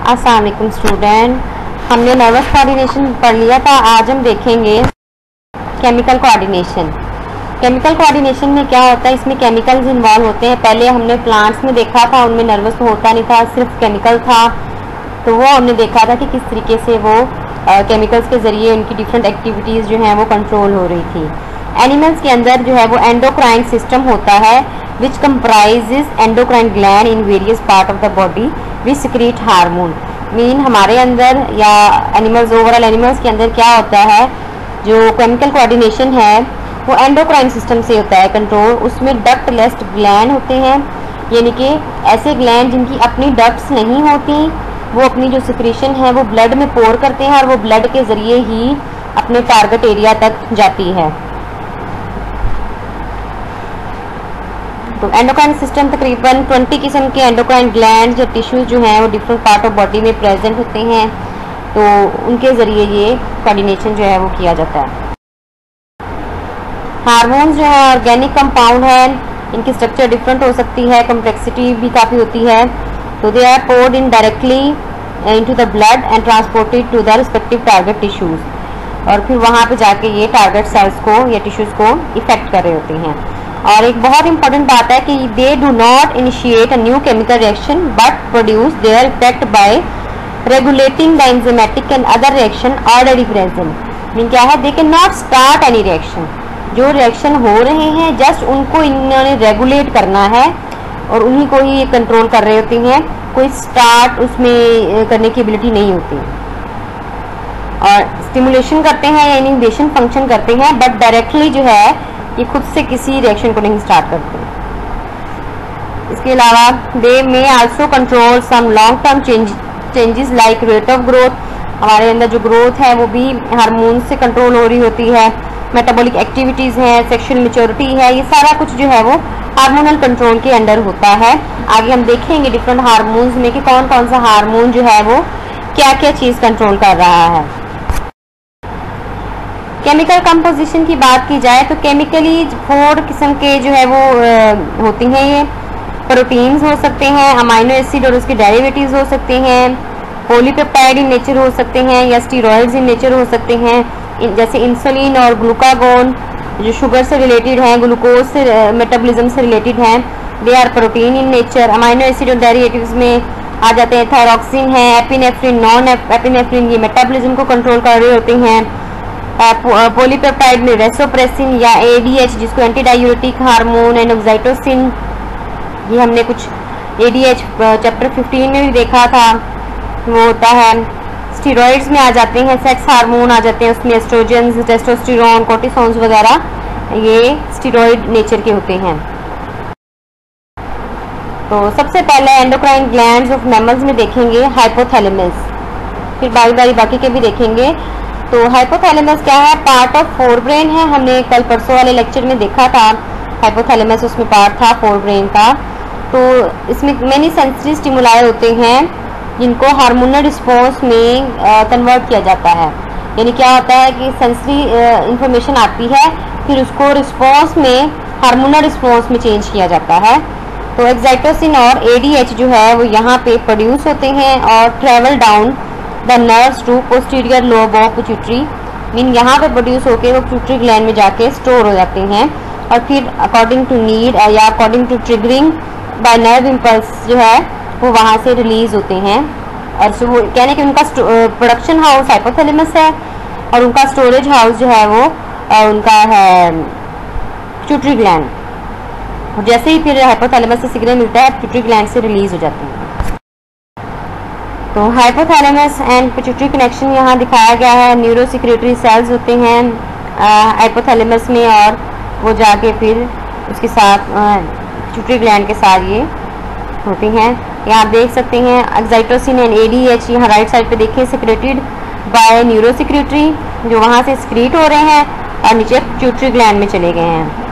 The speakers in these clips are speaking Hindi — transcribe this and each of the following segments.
अस्सलाम वालेकुम स्टूडेंट, हमने नर्वस कोऑर्डिनेशन पढ़ लिया था। आज हम देखेंगे केमिकल कोऑर्डिनेशन। केमिकल कोऑर्डिनेशन में क्या होता है, इसमें केमिकल्स इन्वॉल्व होते हैं। पहले हमने प्लांट्स में देखा था, उनमें नर्वस होता नहीं था, सिर्फ केमिकल था। तो वो हमने देखा था कि किस तरीके से वो केमिकल्स के ज़रिए उनकी डिफरेंट एक्टिविटीज़ जो हैं वो कंट्रोल हो रही थी। एनिमल्स के अंदर जो है वो एंडोक्राइन सिस्टम होता है which comprises endocrine gland in various part of the body which secrete hormone. Mean हमारे अंदर या एनिमल्स, ओवरऑल एनिमल्स के अंदर क्या होता है, जो केमिकल कोऑर्डिनेशन है वो एंडोक्राइन सिस्टम से होता है कंट्रोल। उसमें डक्टलेस ग्लैंड होते हैं, यानी कि ऐसे ग्लैंड जिनकी अपनी डक्ट्स नहीं होती, वो अपनी जो सिक्रीशन है वो ब्लड में पोर करते हैं और वो ब्लड के ज़रिए ही अपने टारगेट एरिया तक जाती है। तो एंडोक्राइन सिस्टम तकरीबन 20 किस्म के एंडोक्राइन ग्लैंड या टिश्यूज जो हैं वो डिफरेंट पार्ट ऑफ बॉडी में प्रेजेंट होते हैं। तो उनके ज़रिए ये कोऑर्डिनेशन जो है वो किया जाता है। हार्मोन्स जो है ऑर्गेनिक कंपाउंड है, इनकी स्ट्रक्चर डिफरेंट हो सकती है, कॉम्प्लेक्सिटी भी काफ़ी होती है। तो they are poured in directly into the blood and transported to the respective target tissues, और फिर वहाँ पे जाके ये टारगेट सेल्स को या टिश्यूज को इफेक्ट कर रहे होते हैं। और एक बहुत इंपॉर्टेंट बात है कि they do not initiate a new chemical reaction but produce their effect bye regulating the enzymatic and other reaction already present. Mean क्या है, they can not start any reaction. जो रिएक्शन हो रहे हैं जस्ट उनको इन्होंने रेगुलेट करना है और उन्हीं को ही कंट्रोल कर रहे होते हैं। कोई स्टार्ट उसमें करने की एबिलिटी नहीं होती। और स्टिमुलेशन करते हैं या इनिबिशन फंक्शन करते हैं, बट डायरेक्टली जो है ये खुद से किसी रिएक्शन को नहीं स्टार्ट करते। इसके अलावा they may also control some long term changes like rate of growth. हमारे अंदर जो ग्रोथ है वो भी हार्मोन से कंट्रोल हो रही होती है। मेटाबॉलिक एक्टिविटीज़ है, सेक्सुअल मैच्योरिटी है, ये सारा कुछ जो है वो हार्मोनल कंट्रोल के अंडर होता है। आगे हम देखेंगे डिफरेंट हार्मोन्स में कि कौन कौन सा हार्मोन जो है वो क्या क्या चीज़ कंट्रोल कर रहा है। केमिकल कंपोजिशन की बात की जाए तो केमिकली 4 किस्म के जो है वो होती हैं। ये प्रोटीन्स हो सकते हैं, अमाइनो एसिड और उसके डेरिवेटिव्स हो सकते हैं, पॉलीपेप्टाइड इन नेचर हो सकते हैं या स्टीरॉयड्स इन नेचर हो सकते हैं, जैसे इंसुलिन और ग्लूकागोन जो शुगर से रिलेटेड हैं, ग्लूकोज से मेटाबॉलिज्म से रिलेटेड हैं। They are protein in nature. Amino acid और डेरिवेटिव्स में आ जाते हैं थायरॉक्सिन है, एपिनेफ्रिन, नॉन एपिनेफ्रिन, ये मेटाबॉलिज्म को कंट्रोल कर रहे होते हैं। पॉलीपेप्टाइड में वेसोप्रेसिन या एडीएच जिसको एंटी डायूरेटिक हार्मोन एंड ऑक्साइटोसिन, ये हमने कुछ एडीएच चैप्टर 15 में भी देखा था, वो होता है। स्टीरॉइड्स में आ जाते हैं सेक्स हार्मोन आ जाते हैं, उसमें एस्ट्रोजन, टेस्टोस्टेरोन, कोर्टिसोन्स वगैरह ये स्टीरॉइड नेचर के होते हैं। तो सबसे पहले एंडोक्राइन ग्लैंड्स ऑफ मैमल्स में देखेंगे हाइपोथैलेमस, फिर बारी बारी बाकी के भी देखेंगे। तो हाइपोथैलेमस क्या है, पार्ट ऑफ फोरब्रेन है। हमने कल परसों वाले लेक्चर में देखा था हाइपोथैलेमस, उसमें पार्ट था फोरब्रेन का। तो इसमें मैनी सेंसरी स्टिमुलाई होते हैं जिनको हार्मोनल रिस्पॉन्स में कन्वर्ट किया जाता है। यानी क्या होता है कि सेंसरी इंफॉर्मेशन आती है, फिर उसको रिस्पॉन्स में हार्मोनल रिस्पॉन्स में चेंज किया जाता है। तो एक्साइटोसिन और एडीएच जो है वो यहाँ पे प्रोड्यूस होते हैं और travel down the nerves to posterior lobe of pituitary. Mean यहाँ पे प्रोड्यूस होके वो पिट्यूटरी ग्लैंड में जाके स्टोर हो जाते हैं और फिर अकॉर्डिंग टू नीड या according to triggering by nerve impulse जो है वो वहाँ से रिलीज होते हैं। और वो कहने कि उनका प्रोडक्शन हाउस हाइपोथैलेमस है और उनका स्टोरेज हाउस जो है वो उनका है पिट्यूटरी ग्लैंड। और जैसे ही फिर हाइपोथैलेमस से सिग्नल मिलता है पिट्यूटरी ग्लैंड से रिलीज हो जाते हैं। तो हाइपोथैलेमस एंड पिट्यूटरी कनेक्शन यहाँ दिखाया गया है। न्यूरोसिक्रेटरी सेल्स होते हैं हाइपोथैलेमस में और वो जाके फिर उसके साथ पिट्यूटरी ग्लैंड के साथ ये होती हैं। यहाँ आप देख सकते हैं एक्साइटोसिन एंड एडीएच यहाँ राइट साइड पे देखें सिक्रेटेड बाय न्यूरोसिक्रेटरी जो वहाँ से स्क्रीट हो रहे हैं और नीचे पिट्यूटरी ग्लैंड में चले गए हैं।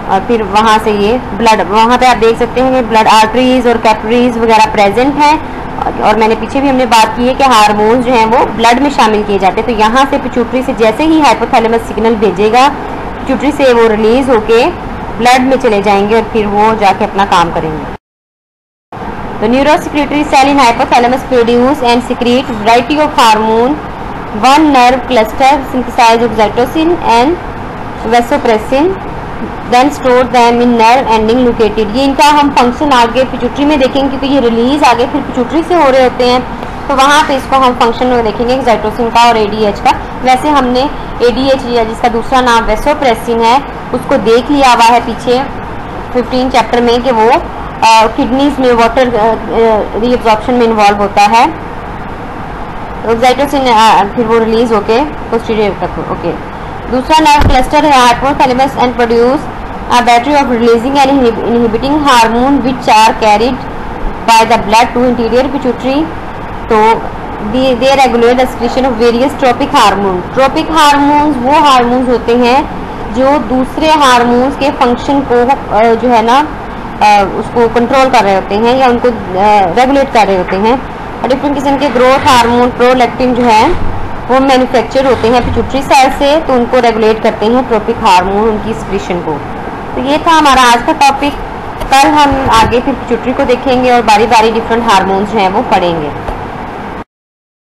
और फिर वहाँ से ये ब्लड, वहाँ पे आप देख सकते हैं कि ब्लड आर्टरीज और कैपिलरीज वगैरह प्रेजेंट हैं। और मैंने पीछे भी हमने बात की है कि हार्मोन्स जो हैं वो ब्लड में शामिल किए जाते हैं। तो यहाँ से पिट्यूटरी से जैसे ही हाइपोथैलेमस सिग्नल भेजेगा, पिट्यूटरी से वो रिलीज होके ब्लड में चले जाएंगे और फिर वो जाके अपना काम करेंगे। तो neurosecretory cell in hypothalamus produce and secrete variety of hormone, one nerve cluster synthesise oxytocin and vasopressin, then store them in nerve ending located. ये इनका हम फंक्शन आगे पिट्यूटरी में देखेंगे, क्योंकि ये रिलीज आगे फिर पिट्यूटरी से हो रहे होते हैं, तो वहाँ पे इसको हम फंक्शन में देखेंगे एक्साइटोसिन का और एडीएच का। वैसे हमने एडीएच या जिसका दूसरा नाम वेसोप्रेसिन है उसको देख लिया हुआ है पीछे 15 चैप्टर में कि वो किडनीज में वाटर रीअब्जॉर्प्शन में इन्वॉल्व होता है। एक्साइटोसिन फिर वो रिलीज होके पोस्टीरियर तक। ओके, दूसरा नर्व क्लस्टर है hypothalamus and produce a battery of releasing and inhibiting hormone which are carried by the blood to interior pituitary. तो they regulate the secretion of various tropic hormone. Tropic hormones वो हार्मोन्स होते हैं जो दूसरे हार्मोन्स के फंक्शन को जो है ना उसको कंट्रोल कर रहे होते हैं या उनको रेगुलेट कर रहे होते हैं। डिफरेंट किस्म के ग्रोथ हार्मोन प्रोलैक्टिन जो है वो मैन्युफैक्चर होते हैं पिट्यूटरी सेल से, तो उनको रेगुलेट करते हैं ट्रोपिक हार्मोन उनकी सिक्रीशन को। तो ये था हमारा आज का टॉपिक। कल हम आगे फिर पिट्यूटरी को देखेंगे और बारी बारी डिफरेंट हार्मोन्स जो हैं वो पढ़ेंगे।